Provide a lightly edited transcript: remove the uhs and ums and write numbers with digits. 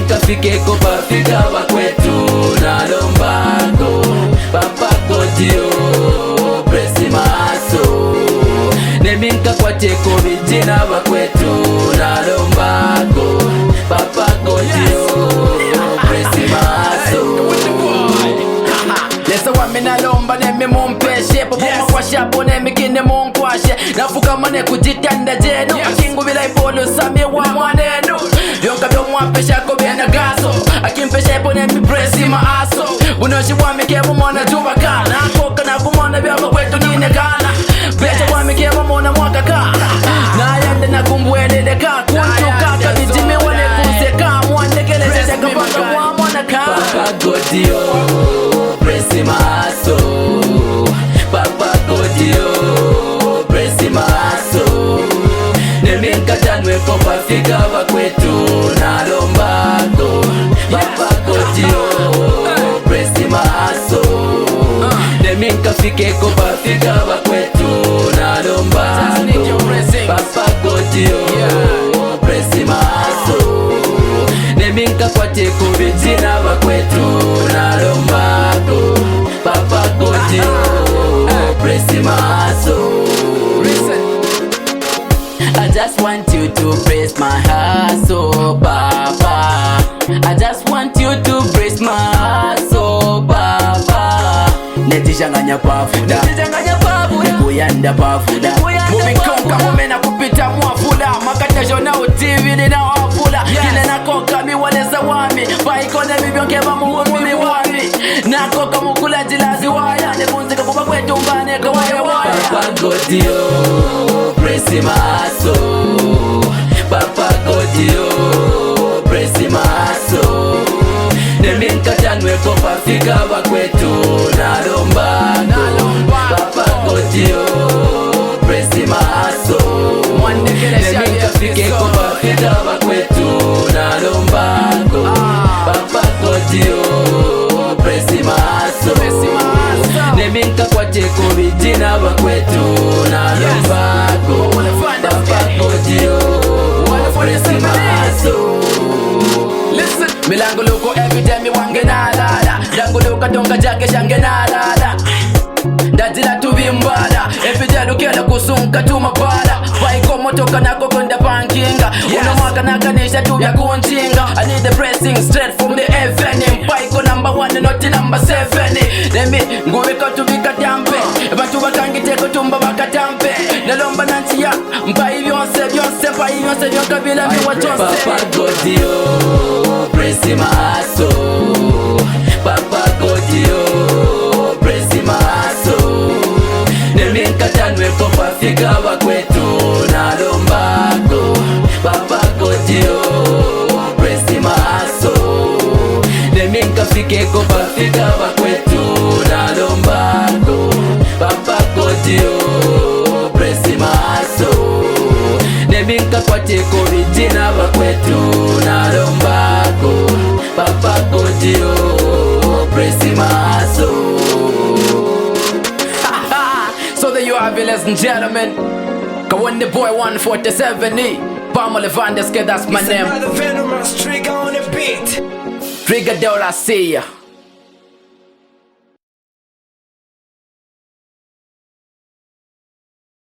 nkafike kopafika bakwetu nalombako papako dio presi maso neminka kwateko bijina bakwetu nalombako papako dio presi maso lesa wami nalomba nemi mumpeshe popoma kwa shapo nemi kine munkwashe nafuka mane kujitanda jenu akingu bila ipolo sami wa mwanenu yonka vyo mwampesha kobena gaso akimpesha ipo nemi presi maaso bunoshi wami kebo mwana juba kana koka na kumona vyama kwetu nine kana becha wami kebo mwana mwaka kana na yende na kumbwelele ka kuntu kaka bijimi wane kuseka mwandekele chaka paka mwa mwana kana papa godio presi maso papa godio presi maso neminka tanwe kopafika bakwetu nalombako papa godio presi maso neminka fike kopafika bakwetu nalombako papa godio presi maso neminka kwateko bijina bakwetu nalombako papa godio presi maso. I just want you to press my heart, so papa. I just want you to press my heart, so papa. Netishanganya pafuda, nekuyanda pafuda. Moving konka mumena kupita mwafuda. Makata jona TV nina wafula. Kile nakoka miwaleza wami. Paikone mibyongeba muhumi wami. Nakoka mukula jilazi waya. Nekunzika kuba kwetu mbane kawaye waya. Papa godio presi maso papa godio presi maso neminka tanwe kopafika bakwetu nalombako papa godio presi maso neminka fike kopafika bakwetu nalombako papa godio presi maso neminka kwateko bijina bakwetu nalombako papa godio presi maso. Milango luko every time you wange nalala dango luka donga jake shange nalala ndazila tuvimbala every day lukela kusunka tumapala paiko motoka nako konda pankinga unamwaka nakanisha tubya kuntinga I need the pressing straight from the FM paiko number 1 not number 7 nemi nguweka tubika tampe bantu bakangiteko tumba bakatampe nalomba nantiya mpai byonse pai byonse byokabila biwa chose papa godio presi maso papa godio presi maso neminka tanwe kopafika bakwetu nalombako papa godio presi maso neminka fike kopafika bakwetu nalombako papa godio presi maso neminka kwateko bijina bakwetu nalombako papa godio presi maso. So there you have it, ladies and gentlemen. Kawan the boy 147E Pamela Van der Ske, that's my name. Trigger on the beat. Trigger Dola, see ya.